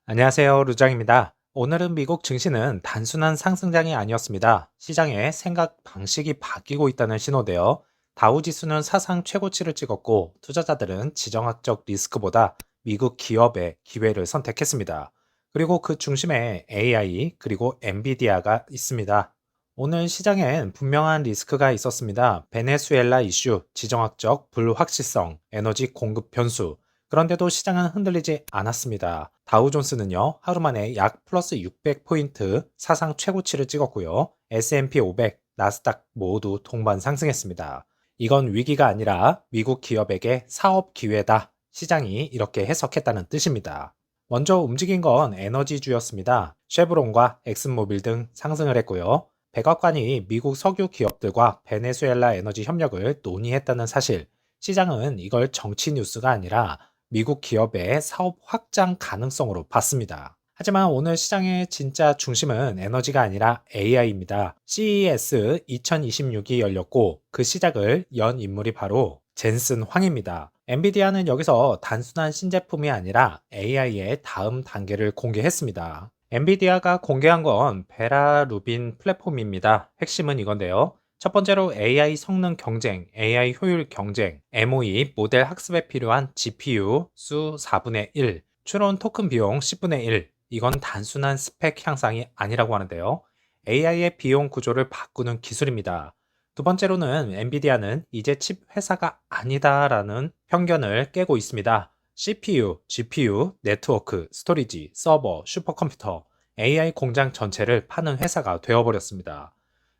안녕하세요. 루장입니다. 오늘은 미국 증시는 단순한 상승장이 아니었습니다. 시장의 생각 방식이 바뀌고 있다는 신호대요. 다우 지수는 사상 최고치를 찍었고 투자자들은 지정학적 리스크보다 미국 기업의 기회를 선택했습니다. 그리고 그 중심에 AI 그리고 엔비디아가 있습니다. 오늘 시장엔 분명한 리스크가 있었습니다. 베네수엘라 이슈, 지정학적 불확실성, 에너지 공급 변수, 그런데도 시장은 흔들리지 않았습니다. 다우존스는요, 하루 만에 약 플러스 600포인트 사상 최고치를 찍었고요. S&P 500, 나스닥 모두 동반 상승했습니다. 이건 위기가 아니라 미국 기업에게 사업 기회다. 시장이 이렇게 해석했다는 뜻입니다. 먼저 움직인 건 에너지주였습니다. 쉐브론과 엑슨모빌 등 상승을 했고요. 백악관이 미국 석유 기업들과 베네수엘라 에너지 협력을 논의했다는 사실, 시장은 이걸 정치 뉴스가 아니라 미국 기업의 사업 확장 가능성으로 봤습니다. 하지만 오늘 시장의 진짜 중심은 에너지가 아니라 AI입니다. CES 2026이 열렸고 그 시작을 연 인물이 바로 젠슨 황입니다. 엔비디아는 여기서 단순한 신제품이 아니라 AI의 다음 단계를 공개했습니다. 엔비디아가 공개한 건 베라 루빈 플랫폼입니다. 핵심은 이건데요. 첫 번째로 AI 성능 경쟁, AI 효율 경쟁, MOE 모델 학습에 필요한 GPU 수 4분의 1, 추론 토큰 비용 10분의 1. 이건 단순한 스펙 향상이 아니라고 하는데요. AI의 비용 구조를 바꾸는 기술입니다. 두 번째로는 엔비디아는 이제 칩 회사가 아니다라는 편견을 깨고 있습니다. CPU, GPU, 네트워크, 스토리지, 서버, 슈퍼컴퓨터, AI 공장 전체를 파는 회사가 되어버렸습니다.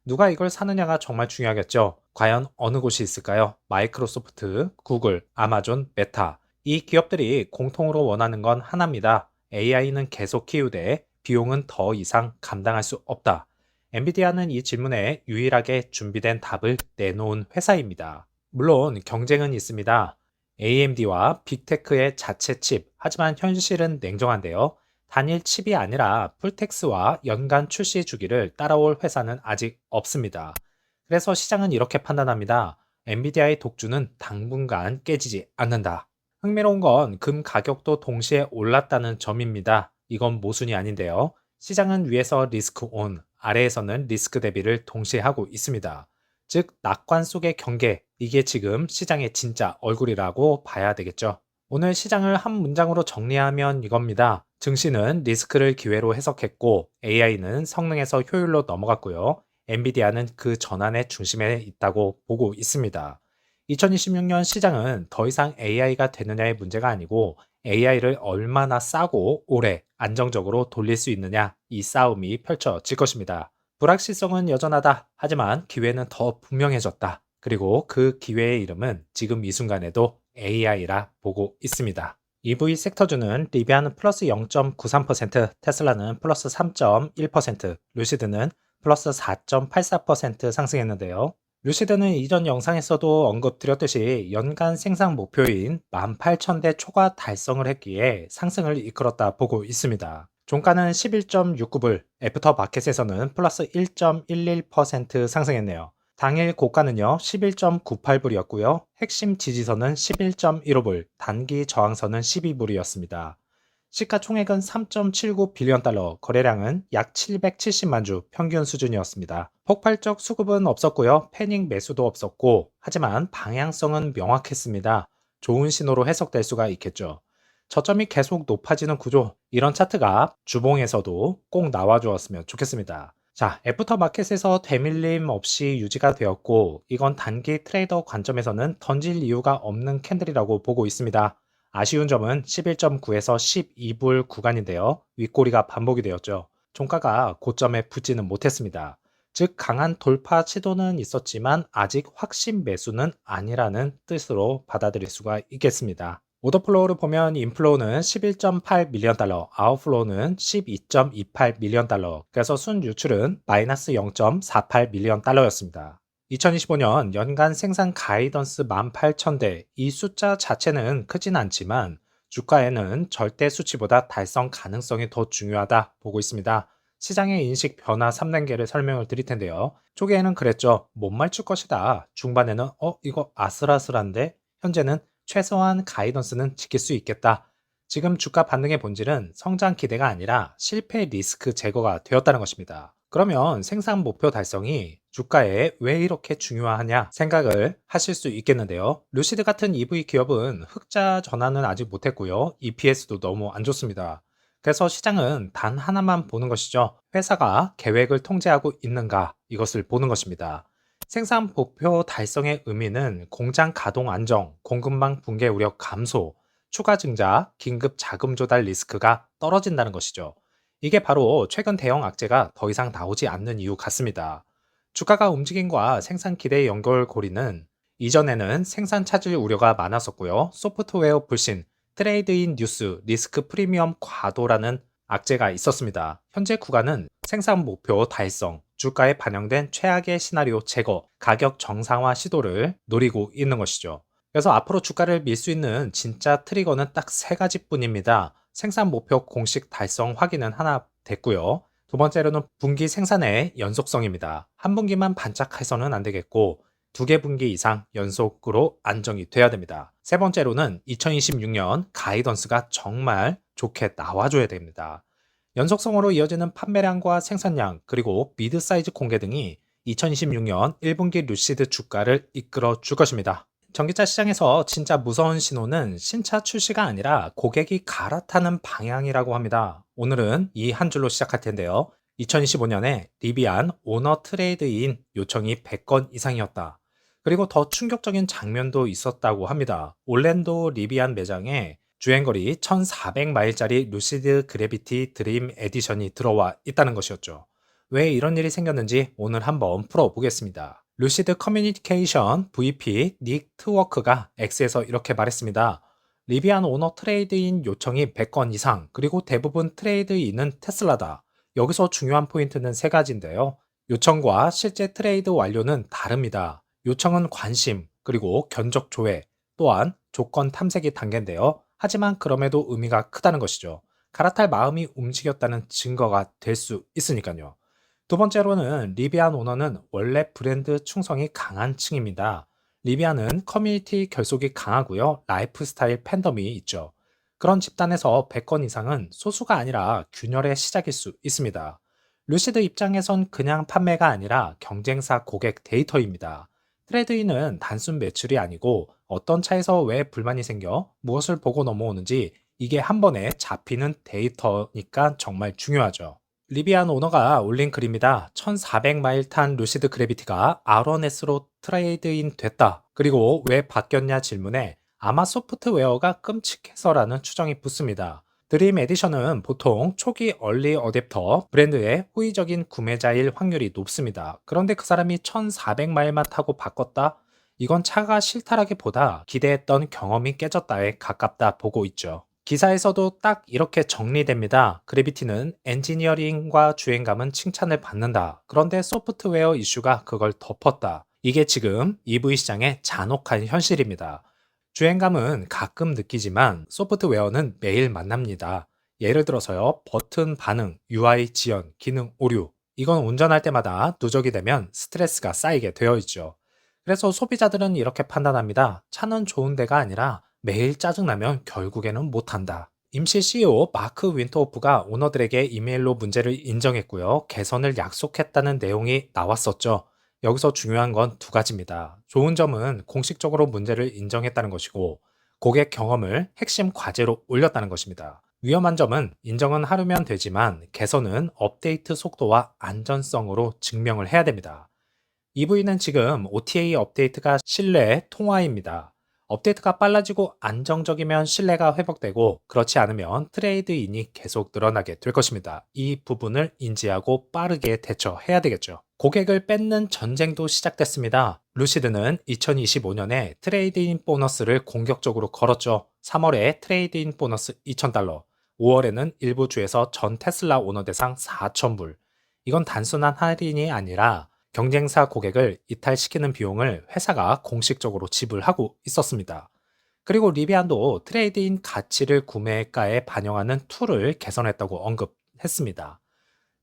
누가 이걸 사느냐가 정말 중요하겠죠. 과연 어느 곳이 있을까요? 마이크로소프트, 구글, 아마존, 메타. 이 기업들이 공통으로 원하는 건 하나입니다. AI는 계속 키우되 비용은 더 이상 감당할 수 없다. 엔비디아는 이 질문에 유일하게 준비된 답을 내놓은 회사입니다. 물론 경쟁은 있습니다. AMD와 빅테크의 자체 칩. 하지만 현실은 냉정한데요. 단일 칩이 아니라 풀텍스와 연간 출시 주기를 따라올 회사는 아직 없습니다. 그래서 시장은 이렇게 판단합니다. 엔비디아의 독주는 당분간 깨지지 않는다. 흥미로운 건 금 가격도 동시에 올랐다는 점입니다. 이건 모순이 아닌데요. 시장은 위에서 리스크 온, 아래에서는 리스크 대비를 동시에 하고 있습니다. 즉, 낙관 속의 경계, 이게 지금 시장의 진짜 얼굴이라고 봐야 되겠죠. 오늘 시장을 한 문장으로 정리하면 이겁니다. 증시는 리스크를 기회로 해석했고, AI는 성능에서 효율로 넘어갔고요. 엔비디아는 그 전환의 중심에 있다고 보고 있습니다. 2026년 시장은 더 이상 AI가 되느냐의 문제가 아니고 AI를 얼마나 싸고 오래 안정적으로 돌릴 수 있느냐, 이 싸움이 펼쳐질 것입니다. 불확실성은 여전하다. 하지만 기회는 더 분명해졌다. 그리고 그 기회의 이름은 지금 이 순간에도 AI라 보고 있습니다. EV 섹터주는 리비아는 플러스 0.93%, 테슬라는 플러스 3.1%, 루시드는 플러스 4.84% 상승했는데요. 루시드는 이전 영상에서도 언급드렸듯이 연간 생산 목표인 18,000대 초과 달성을 했기에 상승을 이끌었다 보고 있습니다. 종가는 11.69불, 애프터 마켓에서는 플러스 1.11% 상승했네요. 당일 고가는요, 11.98불이었고요. 핵심 지지선은 11.15불, 단기 저항선은 12불이었습니다. 시가총액은 3.79 빌리언 달러, 거래량은 약 770만 주 평균 수준이었습니다. 폭발적 수급은 없었고요. 패닉 매수도 없었고, 하지만 방향성은 명확했습니다. 좋은 신호로 해석될 수가 있겠죠. 저점이 계속 높아지는 구조, 이런 차트가 주봉에서도 꼭 나와주었으면 좋겠습니다. 자, 애프터 마켓에서 되밀림 없이 유지가 되었고, 이건 단기 트레이더 관점에서는 던질 이유가 없는 캔들이라고 보고 있습니다. 아쉬운 점은 11.9에서 12불 구간인데요. 윗꼬리가 반복이 되었죠. 종가가 고점에 붙지는 못했습니다. 즉, 강한 돌파 시도는 있었지만 아직 확신 매수는 아니라는 뜻으로 받아들일 수가 있겠습니다. 오더플로우를 보면 인플로우는 11.8 밀리언 달러, 아웃플로우는 12.28 밀리언 달러, 그래서 순유출은 마이너스 0.48 밀리언 달러였습니다. 2025년 연간 생산 가이던스 18,000대, 이 숫자 자체는 크진 않지만 주가에는 절대 수치보다 달성 가능성이 더 중요하다 보고 있습니다. 시장의 인식 변화 3단계를 설명을 드릴 텐데요. 초기에는 그랬죠. 못 맞출 것이다. 중반에는 이거 아슬아슬한데, 현재는 최소한 가이던스는 지킬 수 있겠다. 지금 주가 반등의 본질은 성장 기대가 아니라 실패 리스크 제거가 되었다는 것입니다. 그러면 생산 목표 달성이 주가에 왜 이렇게 중요하냐 생각을 하실 수 있겠는데요. 루시드 같은 EV 기업은 흑자 전환은 아직 못했고요. EPS도 너무 안 좋습니다. 그래서 시장은 단 하나만 보는 것이죠. 회사가 계획을 통제하고 있는가 이것을 보는 것입니다. 생산 목표 달성의 의미는 공장 가동 안정, 공급망 붕괴 우려 감소, 추가 증자, 긴급 자금 조달 리스크가 떨어진다는 것이죠. 이게 바로 최근 대형 악재가 더 이상 나오지 않는 이유 같습니다. 주가가 움직임과 생산 기대의 연결고리는 이전에는 생산 차질 우려가 많았었고요. 소프트웨어 불신, 트레이드인 뉴스, 리스크 프리미엄 과도라는 악재가 있었습니다. 현재 구간은 생산 목표 달성, 주가에 반영된 최악의 시나리오 제거, 가격 정상화 시도를 노리고 있는 것이죠. 그래서 앞으로 주가를 밀 수 있는 진짜 트리거는 딱 세 가지뿐입니다. 생산 목표 공식 달성 확인은 하나 됐고요. 두 번째로는 분기 생산의 연속성입니다. 한 분기만 반짝해서는 안 되겠고 두 개 분기 이상 연속으로 안정이 돼야 됩니다. 세 번째로는 2026년 가이던스가 정말 좋게 나와줘야 됩니다. 연속성으로 이어지는 판매량과 생산량 그리고 미드 사이즈 공개 등이 2026년 1분기 루시드 주가를 이끌어 줄 것입니다. 전기차 시장에서 진짜 무서운 신호는 신차 출시가 아니라 고객이 갈아타는 방향이라고 합니다. 오늘은 이 한 줄로 시작할 텐데요. 2025년에 리비안 오너 트레이드인 요청이 100건 이상이었다. 그리고 더 충격적인 장면도 있었다고 합니다. 올랜도 리비안 매장에 주행거리 1400마일짜리 루시드 그래비티 드림 에디션이 들어와 있다는 것이었죠. 왜 이런 일이 생겼는지 오늘 한번 풀어보겠습니다. 루시드 커뮤니케이션 VP 닉 트워크가 X에서 이렇게 말했습니다. 리비안 오너 트레이드인 요청이 100건 이상, 그리고 대부분 트레이드인은 테슬라다. 여기서 중요한 포인트는 세 가지인데요. 요청과 실제 트레이드 완료는 다릅니다. 요청은 관심, 그리고 견적 조회, 또한 조건 탐색이 단계인데요. 하지만 그럼에도 의미가 크다는 것이죠. 갈아탈 마음이 움직였다는 증거가 될 수 있으니까요. 두 번째로는 리비안 오너는 원래 브랜드 충성이 강한 층입니다. 리비안은 커뮤니티 결속이 강하고요. 라이프 스타일 팬덤이 있죠. 그런 집단에서 100건 이상은 소수가 아니라 균열의 시작일 수 있습니다. 루시드 입장에선 그냥 판매가 아니라 경쟁사 고객 데이터입니다. 트레이드인은 단순 매출이 아니고 어떤 차에서 왜 불만이 생겨 무엇을 보고 넘어오는지 이게 한 번에 잡히는 데이터니까 정말 중요하죠. 리비안 오너가 올린 글입니다. 1400마일 탄 루시드 그래비티가 R1S로 트레이드인 됐다. 그리고 왜 바뀌었냐 질문에 아마 소프트웨어가 끔찍해서라는 추정이 붙습니다. 드림 에디션은 보통 초기 얼리 어댑터 브랜드의 호의적인 구매자일 확률이 높습니다. 그런데 그 사람이 1400마일만 타고 바꿨다? 이건 차가 실타라기보다 기대했던 경험이 깨졌다에 가깝다 보고 있죠. 기사에서도 딱 이렇게 정리됩니다. 그래비티는 엔지니어링과 주행감은 칭찬을 받는다. 그런데 소프트웨어 이슈가 그걸 덮었다. 이게 지금 EV 시장의 잔혹한 현실입니다. 주행감은 가끔 느끼지만 소프트웨어는 매일 만납니다. 예를 들어서요, 버튼 반응, UI 지연, 기능 오류. 이건 운전할 때마다 누적이 되면 스트레스가 쌓이게 되어 있죠. 그래서 소비자들은 이렇게 판단합니다. 차는 좋은 데가 아니라 매일 짜증나면 결국에는 못한다. 임시 CEO 마크 윈터호프가 오너들에게 이메일로 문제를 인정했고요. 개선을 약속했다는 내용이 나왔었죠. 여기서 중요한 건 두 가지입니다. 좋은 점은 공식적으로 문제를 인정했다는 것이고, 고객 경험을 핵심 과제로 올렸다는 것입니다. 위험한 점은 인정은 하려면 되지만 개선은 업데이트 속도와 안전성으로 증명을 해야 됩니다. EV는 지금 OTA 업데이트가 신뢰의 통화입니다. 업데이트가 빨라지고 안정적이면 신뢰가 회복되고 그렇지 않으면 트레이드인이 계속 늘어나게 될 것입니다. 이 부분을 인지하고 빠르게 대처해야 되겠죠. 고객을 뺏는 전쟁도 시작됐습니다. 루시드는 2025년에 트레이드인 보너스를 공격적으로 걸었죠. 3월에 트레이드인 보너스 $2,000, 5월에는 일부 주에서 전 테슬라 오너 대상 4,000불. 이건 단순한 할인이 아니라 경쟁사 고객을 이탈시키는 비용을 회사가 공식적으로 지불하고 있었습니다. 그리고 리비안도 트레이드인 가치를 구매가에 반영하는 툴을 개선했다고 언급했습니다.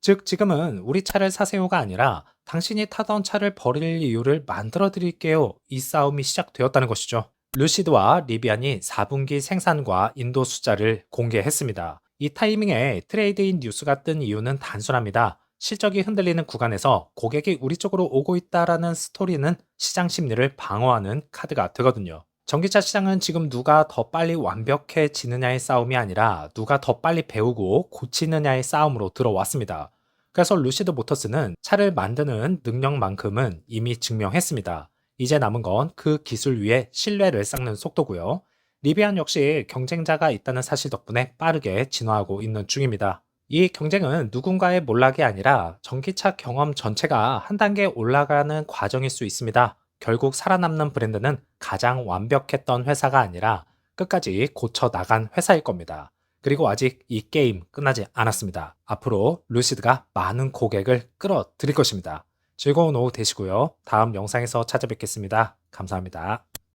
즉, 지금은 우리 차를 사세요가 아니라 당신이 타던 차를 버릴 이유를 만들어 드릴게요. 이 싸움이 시작되었다는 것이죠. 루시드와 리비안이 4분기 생산과 인도 숫자를 공개했습니다. 이 타이밍에 트레이드인 뉴스가 뜬 이유는 단순합니다. 실적이 흔들리는 구간에서 고객이 우리 쪽으로 오고 있다라는 스토리는 시장 심리를 방어하는 카드가 되거든요. 전기차 시장은 지금 누가 더 빨리 완벽해지느냐의 싸움이 아니라 누가 더 빨리 배우고 고치느냐의 싸움으로 들어왔습니다. 그래서 루시드 모터스는 차를 만드는 능력만큼은 이미 증명했습니다. 이제 남은 건 그 기술 위에 신뢰를 쌓는 속도고요. 리비안 역시 경쟁자가 있다는 사실 덕분에 빠르게 진화하고 있는 중입니다. 이 경쟁은 누군가의 몰락이 아니라 전기차 경험 전체가 한 단계 올라가는 과정일 수 있습니다. 결국 살아남는 브랜드는 가장 완벽했던 회사가 아니라 끝까지 고쳐 나간 회사일 겁니다. 그리고 아직 이 게임 끝나지 않았습니다. 앞으로 루시드가 많은 고객을 끌어들일 것입니다. 즐거운 오후 되시고요. 다음 영상에서 찾아뵙겠습니다. 감사합니다.